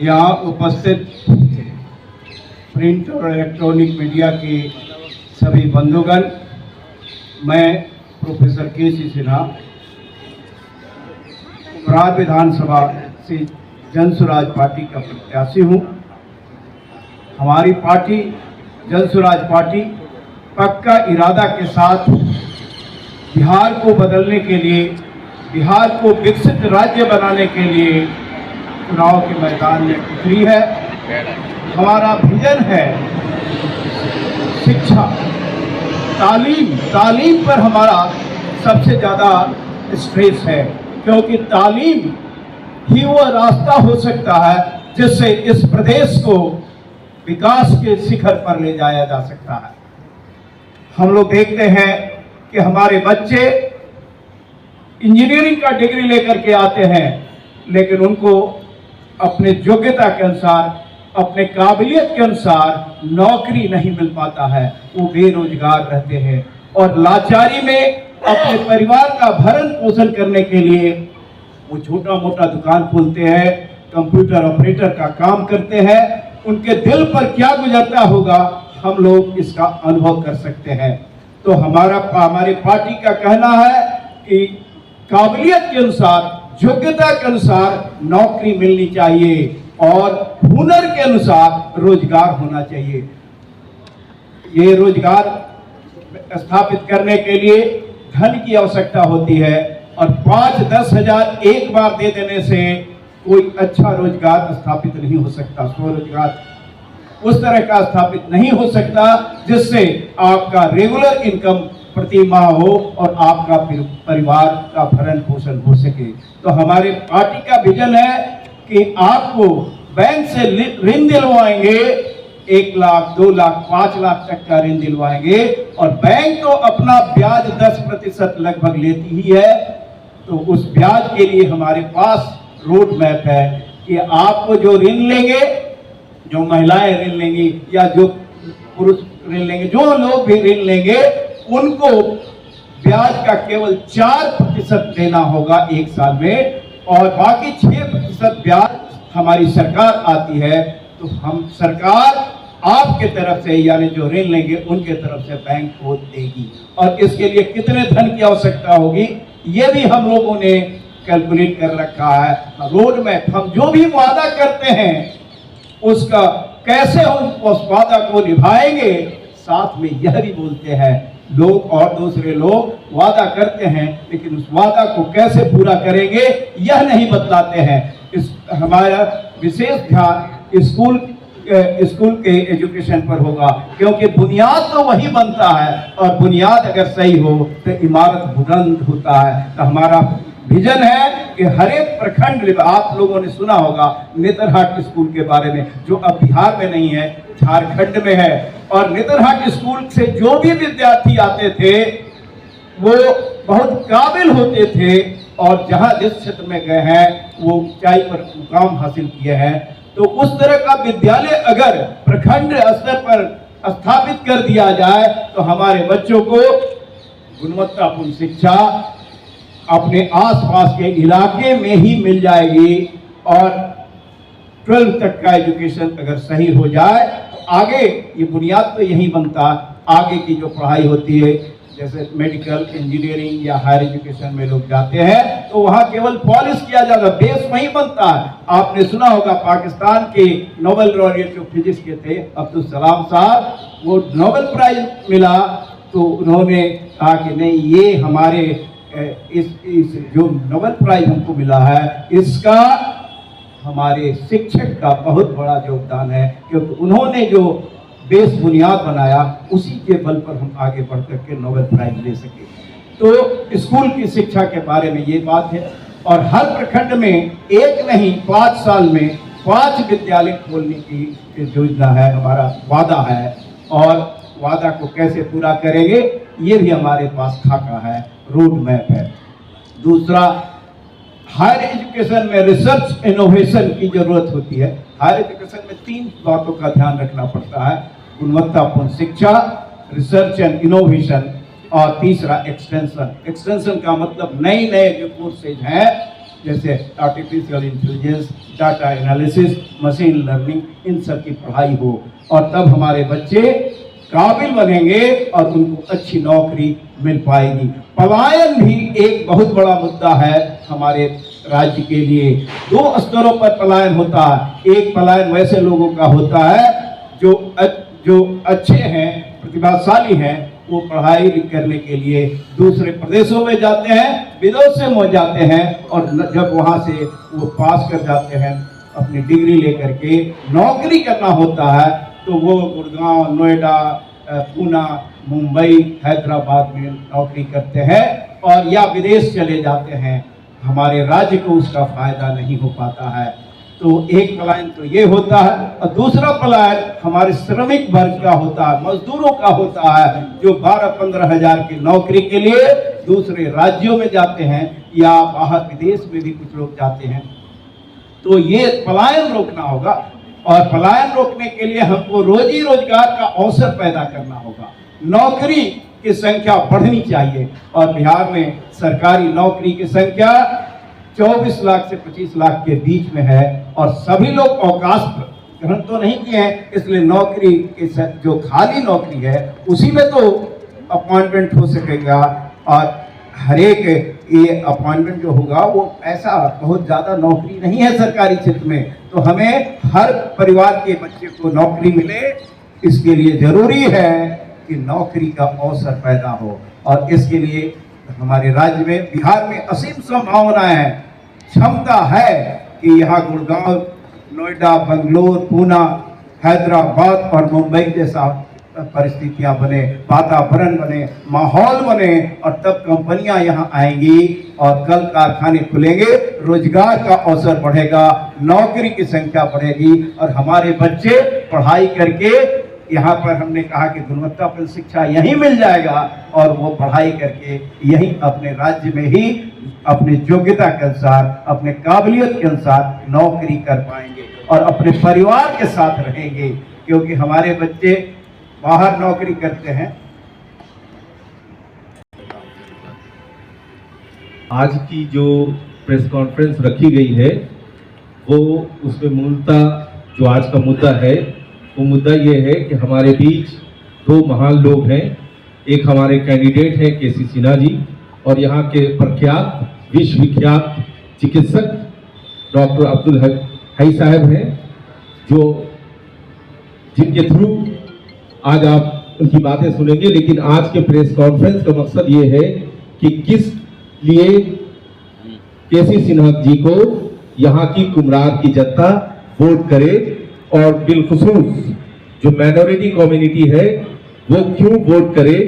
यहाँ उपस्थित प्रिंट और इलेक्ट्रॉनिक मीडिया के सभी बंधुगण, मैं प्रोफेसर के.सी. सिन्हा उमराद विधानसभा से जनसुराज पार्टी का प्रत्याशी हूँ। हमारी पार्टी जनसुराज पार्टी पक्का इरादा के साथ बिहार को बदलने के लिए, बिहार को विकसित राज्य बनाने के लिए चुनाव के मैदान में उतरी है। हमारा विजन है शिक्षा, तालीम पर हमारा सबसे ज़्यादा स्ट्रेस है, क्योंकि तालीम ही वो रास्ता हो सकता है जिससे इस प्रदेश को विकास के शिखर पर ले जाया जा सकता है। हम लोग देखते हैं कि हमारे बच्चे इंजीनियरिंग का डिग्री लेकर के आते हैं, लेकिन उनको अपने योग्यता के अनुसार, अपने काबिलियत के अनुसार नौकरी नहीं मिल पाता है। वो बेरोजगार रहते हैं और लाचारी में अपने परिवार का भरण पोषण करने के लिए वो छोटा मोटा दुकान खोलते हैं, कंप्यूटर ऑपरेटर का काम करते हैं। उनके दिल पर क्या गुजरता होगा, हम लोग इसका अनुभव कर सकते हैं। तो हमारी पार्टी का कहना है कि काबिलियत के अनुसार, योग्यता के अनुसार नौकरी मिलनी चाहिए और हुनर के अनुसार रोजगार होना चाहिए। ये रोजगार स्थापित करने के लिए धन की आवश्यकता होती है और 5-10 हजार एक बार दे देने से कोई अच्छा रोजगार स्थापित नहीं हो सकता। स्वरोजगार उस तरह का स्थापित नहीं हो सकता जिससे आपका रेगुलर इनकम प्रति माह हो और आपका परिवार का भरण पोषण हो सके। तो हमारे पार्टी का विजन है कि आपको बैंक से ऋण दिलवाएंगे, 1 लाख, 2 लाख, 5 लाख तक का ऋण दिलवाएंगे और बैंक तो अपना ब्याज 10% लगभग लेती ही है। तो उस ब्याज के लिए हमारे पास रोड मैप है कि आपको जो ऋण लेंगे, जो महिलाएं ऋण लेंगी या जो पुरुष ऋण लेंगे, जो लोग भी ऋण लेंगे, उनको ब्याज का केवल 4% देना होगा 1 साल में और बाकी 6% ब्याज हमारी सरकार आती है। तो हम सरकार आपके तरफ से, यानी जो ऋण लेंगे उनके तरफ से बैंक को देगी। और इसके लिए कितने धन की आवश्यकता होगी ये भी हम लोगों ने कैलकुलेट कर रखा है। रोड मैप, हम जो भी वादा करते हैं उसका कैसे हम उस वादा को निभाएंगे, साथ में यह भी बोलते हैं। लोग और दूसरे लोग वादा करते हैं लेकिन उस वादा को कैसे पूरा करेंगे यह नहीं बतलाते हैं। हमारा विशेष ध्यान स्कूल के एजुकेशन पर होगा, क्योंकि बुनियाद तो वही बनता है और बुनियाद अगर सही हो तो इमारत बुलंद होता है। तो हमारा विजन है कि हर एक प्रखंड, आप लोगों ने सुना होगा नेतरहाट स्कूल के बारे में, जो अब बिहार में नहीं है, झारखंड में है। और नेतरहाट स्कूल से जो भी विद्यार्थी आते थे वो बहुत काबिल होते थे और जहां जिस क्षेत्र में गए हैं वो ऊंचाई पर मुकाम हासिल किए हैं। तो उस तरह का विद्यालय अगर प्रखंड स्तर पर स्थापित कर दिया जाए तो हमारे बच्चों को गुणवत्तापूर्ण शिक्षा अपने आसपास के इलाके में ही मिल जाएगी। और 12 तक का एजुकेशन अगर सही हो जाए तो आगे ये बुनियाद तो यही बनता, आगे की जो पढ़ाई होती है जैसे मेडिकल, इंजीनियरिंग या हायर एजुकेशन में लोग जाते हैं तो वहाँ केवल पॉलिश किया जाता, बेस वहीं बनता है। आपने सुना होगा पाकिस्तान के नोबेल लॉरेट जो फिजिक्स के थे अब्दुल कलाम साहब, वो नोबेल प्राइज मिला तो उन्होंने कहा कि नहीं, ये हमारे इस जो नोबेल प्राइज हमको मिला है इसका हमारे शिक्षक का बहुत बड़ा योगदान है, क्योंकि उन्होंने जो बेस बुनियाद बनाया उसी के बल पर हम आगे बढ़ करके नोबेल प्राइज ले सके। तो स्कूल की शिक्षा के बारे में ये बात है। और हर प्रखंड में एक नहीं 5 साल में 5 विद्यालय खोलने की योजना है, हमारा वादा है। और वादा को कैसे पूरा करेंगे ये भी हमारे पास खाका है, रोड मैप है। दूसरा, हायर एजुकेशन में रिसर्च इनोवेशन की जरूरत होती है। हायर एजुकेशन में 3 बातों का ध्यान रखना पड़ता है, गुणवत्तापूर्ण शिक्षा, रिसर्च एंड इनोवेशन और तीसरा एक्सटेंशन। एक्सटेंशन का मतलब नए नए जो कोर्सेज हैं जैसे artificial intelligence, data analysis, machine learning, इन सब की पढ़ाई हो, और तब हमारे बच्चे काबिल बनेंगे और उनको अच्छी नौकरी मिल पाएगी। पलायन भी एक बहुत बड़ा मुद्दा है हमारे राज्य के लिए। दो स्तरों पर पलायन होता है। एक पलायन वैसे लोगों का होता है जो अच्छे हैं, प्रतिभाशाली हैं, वो पढ़ाई करने के लिए दूसरे प्रदेशों में जाते हैं, विदेशों में जाते हैं, और जब वहाँ से वो पास कर जाते हैं अपनी डिग्री लेकर के नौकरी करना होता है, तो वो गुड़गांव, नोएडा, पूना, मुंबई, हैदराबाद में नौकरी करते हैं और या विदेश चले जाते हैं। हमारे राज्य को उसका फायदा नहीं हो पाता है। तो एक पलायन तो ये होता है, और दूसरा पलायन हमारे श्रमिक वर्ग का होता है, मजदूरों का होता है, जो 12-15 हजार की नौकरी के लिए दूसरे राज्यों में जाते हैं या बाहर विदेश में भी कुछ लोग जाते हैं। तो ये पलायन रोकना होगा, और पलायन रोकने के लिए हमको रोजी रोजगार का अवसर पैदा करना होगा। नौकरी की संख्या बढ़नी चाहिए, और बिहार में सरकारी नौकरी की संख्या 24 लाख से 25 लाख के बीच में है, और सभी लोग अवकाश ग्रहण तो नहीं किए हैं, इसलिए नौकरी की जो खाली नौकरी है उसी में तो अपॉइंटमेंट हो सकेगा, और हर एक ये अपॉइंटमेंट जो होगा वो ऐसा बहुत ज़्यादा नौकरी नहीं है सरकारी क्षेत्र में। तो हमें हर परिवार के बच्चे को नौकरी मिले, इसके लिए ज़रूरी है कि नौकरी का अवसर पैदा हो, और इसके लिए हमारे राज्य में, बिहार में असीम संभावनाएं हैं, क्षमता है कि यहाँ गुड़गांव, नोएडा, बंगलोर, पूना, हैदराबाद और मुंबई जैसा परिस्थितियां बने, वातावरण बने, माहौल बने, और तब कंपनियां यहाँ आएंगी और कल कारखाने खुलेंगे, रोजगार का अवसर बढ़ेगा, नौकरी की संख्या बढ़ेगी, और हमारे बच्चे पढ़ाई करके यहाँ पर हमने कहा कि गुणवत्तापूर्ण शिक्षा यहीं मिल जाएगा, और वो पढ़ाई करके यहीं अपने राज्य में ही अपनी योग्यता के अनुसार, अपने काबिलियत के अनुसार नौकरी कर पाएंगे और अपने परिवार के साथ रहेंगे। क्योंकि हमारे बच्चे बाहर नौकरी करते हैं। आज की जो प्रेस कॉन्फ्रेंस रखी गई है, वो उसमें मूलतः जो आज का मुद्दा है, वो मुद्दा ये है कि हमारे बीच दो महान लोग हैं। एक हमारे कैंडिडेट हैं केसी सिन्हा जी, और यहाँ के प्रख्यात विश्वविख्यात चिकित्सक डॉक्टर अब्दुल हई साहब हैं, जिनके थ्रू आज आप उनकी बातें सुनेंगे। लेकिन आज के प्रेस कॉन्फ्रेंस का मकसद ये है कि किस लिए केसी सिन्हा जी को यहाँ की कुम्हरार की जनता वोट करे, और बिलखुसूस जो माइनॉरिटी कम्युनिटी है वो क्यों वोट करे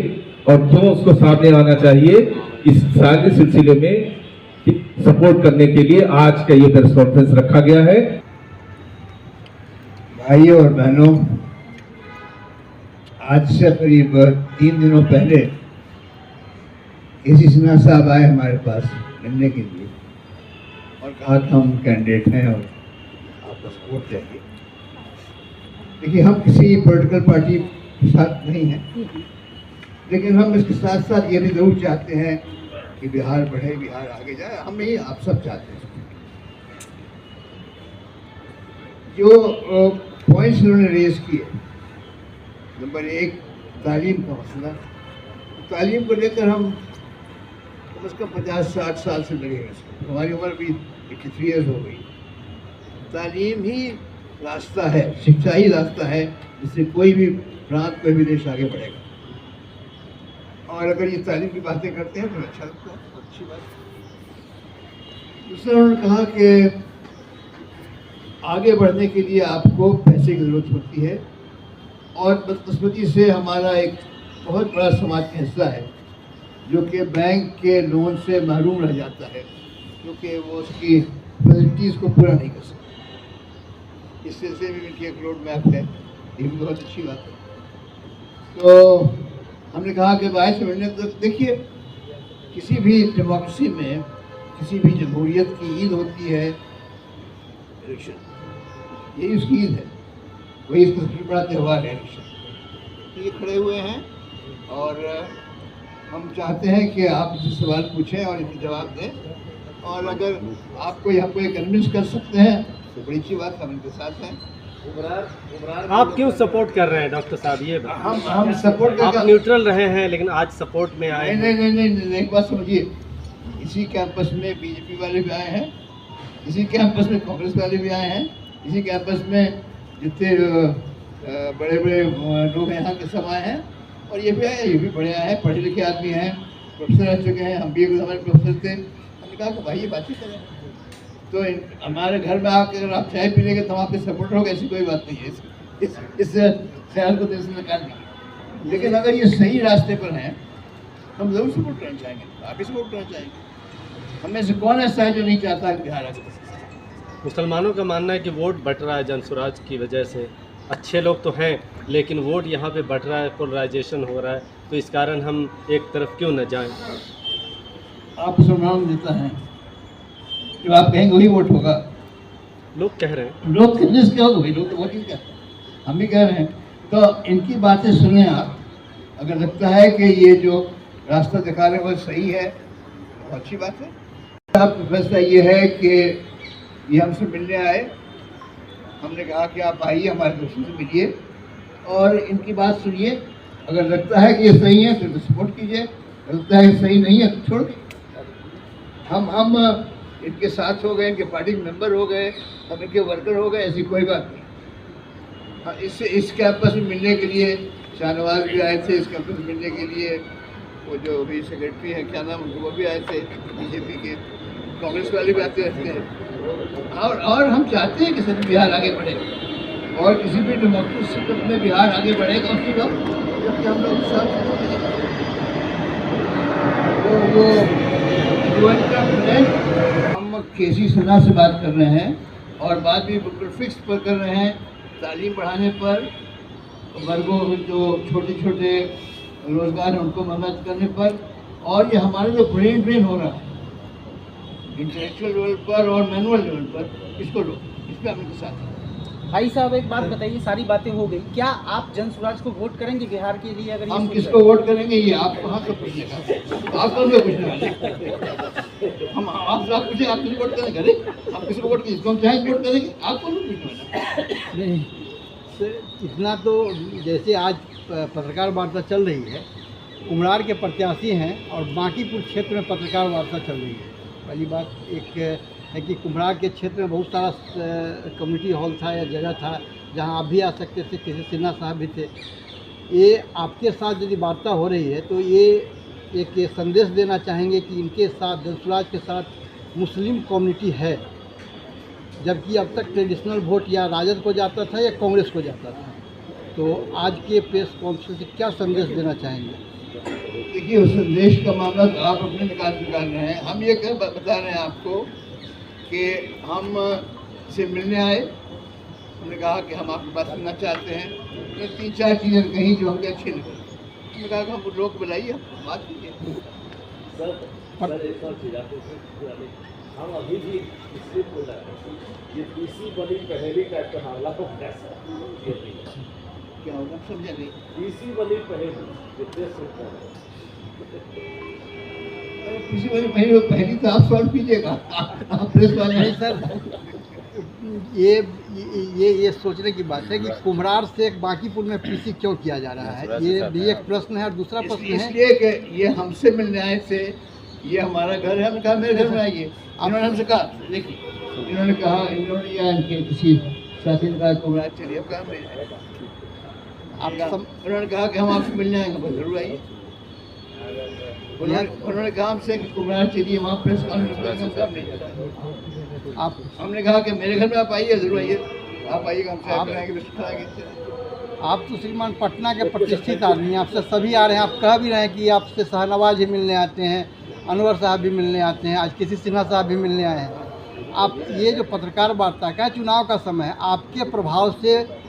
और क्यों उसको सामने आना चाहिए, इस सारे सिलसिले में सपोर्ट करने के लिए आज का ये प्रेस कॉन्फ्रेंस रखा गया है। भाइयों और बहनों, आज से करीब 3 दिनों पहले केसी सिन्हा साहब आए हमारे पास मिलने के लिए और कहा कि हम कैंडिडेट हैं और आपका सपोर्ट चाहिए। देखिए, हम किसी पॉलिटिकल पार्टी के साथ नहीं हैं, लेकिन हम इसके साथ साथ ये भी जरूर चाहते हैं कि बिहार बढ़े, बिहार आगे जाए। हम ये आप सब चाहते हैं। जो पॉइंट्स उन्होंने रेज किए, नंबर 1 तालीम का मसला। तालीम को लेकर हम कम से कम 50-60 साल से लगे हैं। हमारी उम्र भी 83 ईयर्स हो गई। तालीम ही रास्ता है, शिक्षा ही रास्ता है जिससे कोई भी प्रांत, कोई भी देश आगे बढ़ेगा। और अगर ये तालीम की बातें करते हैं तो अच्छा लगता है, अच्छी बात। दूसरा उन्होंने कहा कि आगे बढ़ने के लिए आपको पैसे की ज़रूरत होती है, और बदकिस्मती से हमारा एक बहुत बड़ा समाज का हिस्सा है जो कि बैंक के लोन से महरूम रह जाता है, क्योंकि वो उसकी फैसिलिटीज़ को पूरा नहीं कर सकता। इस सिलसिले में इनकी एक रोड मैप है, ये भी बहुत अच्छी बात है। तो हमने कहा कि भाई से मिलने, तो देखिए, किसी भी डेमोक्रेसी में, किसी भी जमहूरियत की ईद होती है इलेक्शन, यही उसकी ईद है, वही इसका सबसे बड़ा त्यौहार है इलेक्शन। तो ये खड़े हुए हैं और हम चाहते हैं कि आप इससे सवाल पूछें और इनके जवाब दें, और अगर आपको यहाँ कोई कन्विंस कर सकते हैं तो बड़ी अच्छी बात, हम इनके साथ हैं। आप क्यों सपोर्ट कर रहे हैं डॉक्टर साहब, ये बताएं। हम सपोर्ट आप कर न्यूट्रल रहे हैं लेकिन आज सपोर्ट में आए नहीं हैं। नहीं नहीं नहीं, एक बात समझिए, इसी कैंपस में बीजेपी वाले भी आए हैं, इसी कैंपस में कांग्रेस वाले भी आए हैं, इसी कैंपस में जितने बड़े बड़े लोग यहाँ के सब आए हैं, और ये भी आए, ये भी बड़े आए हैं, पढ़े लिखे आदमी हैं, प्रोफेसर रह चुके हैं, हम भी एक हमारे प्रोफेसर थे। हमने कहा कि भाई ये बातें करें, तो हमारे घर में आकर अगर आप चाय पी लेंगे तो हम आपके सपोर्टर होगा, ऐसी कोई बात नहीं है। इस ख्याल को देश से निकाल देंगे, लेकिन अगर ये सही रास्ते पर हैं हम जरूर सपोर्ट करना चाहेंगे, आप भी सपोर्ट करना चाहेंगे। हमें से कौन ऐसा है जो नहीं चाहता है बिहार आगे? मुसलमानों का मानना है कि वोट बट रहा है जनसुराज की वजह से, अच्छे लोग तो हैं लेकिन वोट यहाँ पे बट रहा है, पोलराइजेशन हो रहा है, तो इस कारण हम एक तरफ क्यों न जाएं। आप मुसलमान देता है जो आप कहेंगे वही वोट होगा। लोग कह रहे हैं। लोग कितने से क्या होगा भाई, लोग तो वोट ही कहते हैं, हम भी कह रहे हैं। तो इनकी बातें सुने आप, अगर लगता है कि ये जो रास्ता दिखा रहे हैं वो सही है तो अच्छी बात है। आपका फैसला ये है कि ये हमसे मिलने आए, हमने कहा कि आप आइए हमारे दोस्तों से मिलिए और इनकी बात सुनिए, अगर लगता है कि ये सही है तो सपोर्ट कीजिए, लगता है सही नहीं है तो छोड़ दीजिए। हम इनके साथ हो गए, इनके पार्टी के मेंबर हो गए, हम इनके वर्कर हो गए, ऐसी कोई बात नहीं। हाँ, इस कैंपस में मिलने के लिए शाहनवाज भी आए थे, इस कैंपस में मिलने के लिए वो जो अभी सेक्रेटरी है क्या नाम वो भी आए थे बीजेपी के, कांग्रेस वाले भी आते रहते हैं। और हम चाहते हैं कि सच बिहार आगे बढ़े, और किसी भी डेमोक्रेसी में बिहार आगे बढ़ेगा उसी वक्त जबकि हम लोग साथ वो हम केसी सिन्हा से बात कर रहे हैं, और बात भी बिल्कुल फिक्स पर कर रहे हैं, तालीम बढ़ाने पर, वर्गों जो छोटे छोटे रोजगार हैं उनको मदद करने पर, और ये हमारे जो ब्रेन ड्रेन हो रहा है इंटेलेक्चुअल लेवल पर और मैनुअल लेवल पर, इसको लो, इस पर हम इनके साथ हैं। भाई साहब एक बात बताइए, सारी बातें हो गई, क्या आप जनसुराज को वोट करेंगे बिहार के लिए? अगर हम किसको वोट करेंगे ये आप कहाँ से पूछने का, आप कौन से पूछने वाले? हम आपसे आप पूछे, आप किसी वोट करेंगे? अरे आप किसी को वोट करेंगे, इसको हम चाहेंगे वोट करेंगे, आप कौन से पूछने वाले? नहीं इतना तो, जैसे आज पत्रकार वार्ता चल रही है, कुम्हरार के प्रत्याशी हैं और बांकीपुर क्षेत्र में पत्रकार वार्ता चल रही है। पहली बात एक है कि कुम्हरार के क्षेत्र में बहुत सारा कम्युनिटी हॉल था या जगह था जहां आप भी आ सकते थे, केसी सिन्हा साहब भी थे। ये आपके साथ यदि वार्ता हो रही है तो ये एक संदेश देना चाहेंगे कि इनके साथ, जनसुराज के साथ मुस्लिम कम्युनिटी है, जबकि अब तक ट्रेडिशनल वोट या राजद को जाता था या कांग्रेस को जाता था। तो आज के प्रेस कॉन्फ्रेंस से क्या संदेश देना चाहेंगे? देखिए, उस देश का मामला तो आप अपने निकाल रहे हैं, हम ये बता रहे हैं आपको कि हम से मिलने आए, हमने कहा कि हम आपकी बात सुनना चाहते हैं, तो 3-4 चीज़ें कहीं जो हमको अच्छी लगी, हमने कहा कि हम लोग बुलाइए, हम बात कीजिए। हम अभी भी इससे बोल रहे हैं, ये तीसरी बड़ी पहेली टाइप का मामला को कैसा क्या होगा समझा नहीं? तीसरी बड़ी पहेली जितने सुनते हैं, किसी वाली पहली तो आप सॉल्व कीजिएगा, आप प्रेस वाले नहीं सर, ये सोचने की बात है कि कुम्हरार से बांकीपुर में पीसी क्यों किया जा रहा है, ये भी एक प्रश्न है। और दूसरा प्रश्न है इसलिए कि ये हमसे मिलने आए थे, ये हमारा घर है, हमने कहा मेरे घर में आइए। इन्होंने हमसे कहा, देखिए इन्होंने कहा, इन्होंने या इनके किसी साथी ने कहा कुम्हरार चलिए, अब काम उन्होंने कहा कि हम आपसे मिलने आएंगे, बस जरूर आइए। उन्होंने कहा हमसे कि कुम्हरार चलिए, वहाँ प्रेस कॉन्फ्रेंस आप, हमने कहा कि मेरे घर में आप आइए, जरूर आइए, आप आइएगा, हमसे आप तो श्रीमान पटना के प्रतिष्ठित आदमी हैं, आपसे सभी आ रहे हैं, आप कह भी रहे हैं कि आपसे शाहनवाज ही मिलने आते हैं, अनवर साहब भी मिलने आते हैं, आज केसी सिन्हा साहब भी मिलने आए हैं। आप ये जो पत्रकार वार्ता का चुनाव का समय है, आपके प्रभाव से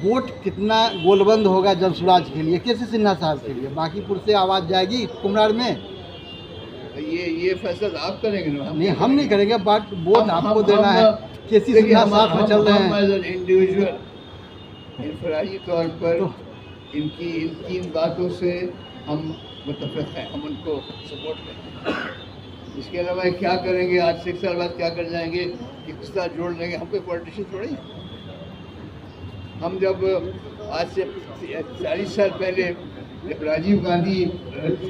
वोट कितना गोलबंद होगा जनसुराज के लिए, केसी सिन्हा साहब के लिए? बांकीपुर से आवाज़ जाएगी कुम्हरार में? ये फैसला आप करेंगे ना? नहीं, हम नहीं करेंगे, बट वोट आपको देना है। केसी सिन्हा साथ में चल रहे हैं, इंडिविजुअल इंफरादी तौर पर इनकी इन बातों से हम मुतफ़िक़ हैं, हम उनको सपोर्ट करें। इसके अलावा क्या करेंगे, आज से 1 साल बाद क्या कर जाएंगे, कि किस तरह जोड़ लेंगे, हम कोई पॉलिटिशियन थोड़े हैं। हम जब आज से 40 साल पहले जब राजीव गांधी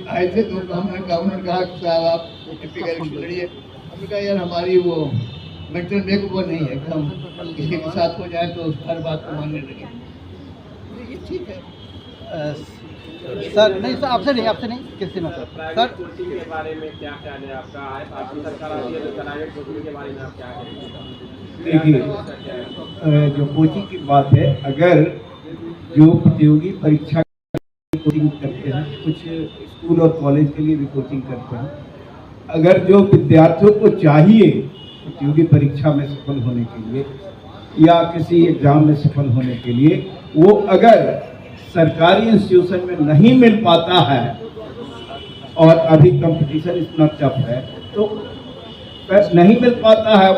आए थे तो उन्होंने कहा कि साहब आप एमपी का इलेक्शन लड़िए। हमने कहा यार हमारी वो मेंटल मेकओवर नहीं है कि हम किसी के साथ हो जाए तो हर बात को मानने लगे। ये ठीक है। सर नहीं सर, आपसे नहीं किसी में सर कोचिंग के बारे में क्या ख्याल है आपका? आपकी सरकार आ रही है तो प्राइवेट कोचिंग के बारे में आप क्या कहेंगे? देखिए, जो कोचिंग की बात है, अगर जो प्रतियोगी परीक्षा की कोचिंग करते हैं, कुछ स्कूल और कॉलेज के लिए भी कोचिंग करते हैं, अगर जो विद्यार्थियों को चाहिए प्रतियोगी परीक्षा में सफल होने के लिए या किसी एग्जाम में सफल होने के लिए, वो अगर सरकारी इंस्टीट्यूशन में नहीं मिल पाता है और अभी कंपटीशन इतना टफ है तो नहीं मिल पाता है,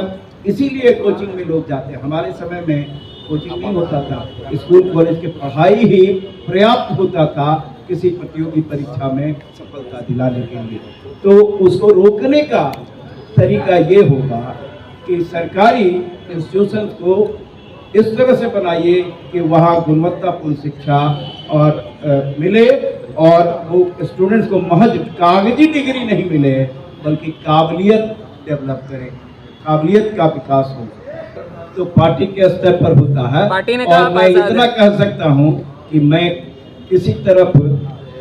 इसीलिए कोचिंग में लोग जाते हैं। हमारे समय में कोचिंग नहीं होता था, स्कूल कॉलेज की पढ़ाई ही पर्याप्त होता था किसी प्रतियोगी परीक्षा में सफलता दिलाने के लिए। तो उसको रोकने का तरीका ये होगा कि सरकारी इंस्टीट्यूशन को इस तरह से बनाइए कि वहाँ गुणवत्तापूर्ण शिक्षा और मिले और वो स्टूडेंट्स को महज कागजी डिग्री नहीं मिले बल्कि काबिलियत डेवलप करें, काबिलियत का विकास हो। तो पार्टी के स्तर पर होता है और मैं इतना कह सकता हूँ कि मैं किसी तरफ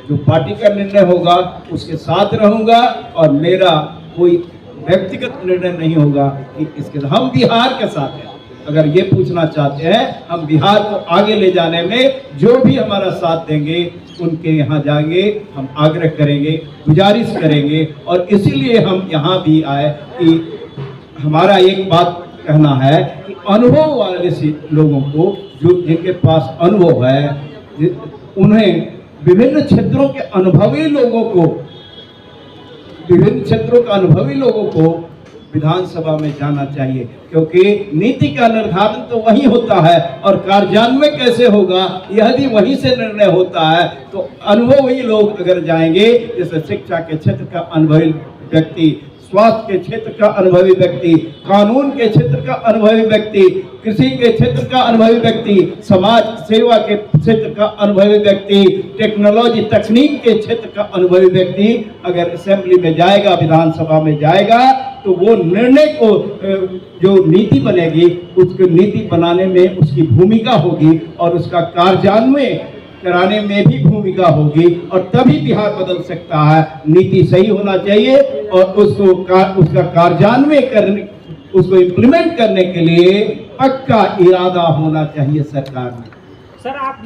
जो पार्टी का निर्णय होगा उसके साथ रहूँगा और मेरा कोई व्यक्तिगत निर्णय नहीं होगा कि इसके हम बिहार के साथ हैं। अगर ये पूछना चाहते हैं, हम बिहार को आगे ले जाने में जो भी हमारा साथ देंगे उनके यहाँ जाएंगे, हम आग्रह करेंगे, गुजारिश करेंगे। और इसीलिए हम यहाँ भी आए कि हमारा एक बात कहना है कि अनुभव वाले से लोगों को, जो जिनके पास अनुभव है, उन्हें विभिन्न क्षेत्रों के अनुभवी लोगों को, विभिन्न क्षेत्रों के अनुभवी लोगों को विधानसभा में जाना चाहिए, क्योंकि नीति का निर्धारण तो वही होता है और कार्यान्वयन कैसे होगा यदि वहीं से निर्णय होता है। तो अनुभवी लोग अगर जाएंगे, जैसे शिक्षा के क्षेत्र का अनुभवी व्यक्ति, स्वास्थ्य के क्षेत्र का अनुभवी व्यक्ति, कानून के क्षेत्र का अनुभवी व्यक्ति, कृषि के क्षेत्र का अनुभवी व्यक्ति, समाज सेवा के क्षेत्र का अनुभवी व्यक्ति, टेक्नोलॉजी तकनीक के क्षेत्र का अनुभवी व्यक्ति अगर असेंबली में जाएगा, विधानसभा में जाएगा, तो वो निर्णय को, जो नीति बनेगी उसको नीति बनाने में उसकी भूमिका होगी और उसका कार्यान्वयन कराने में भी भूमिका होगी और तभी बिहार बदल सकता है। नीति सही होना चाहिए और उसका कार्यान्वयन करने, उसको इम्प्लीमेंट करने के लिए पक्का इरादा होना चाहिए सरकार में। सर आप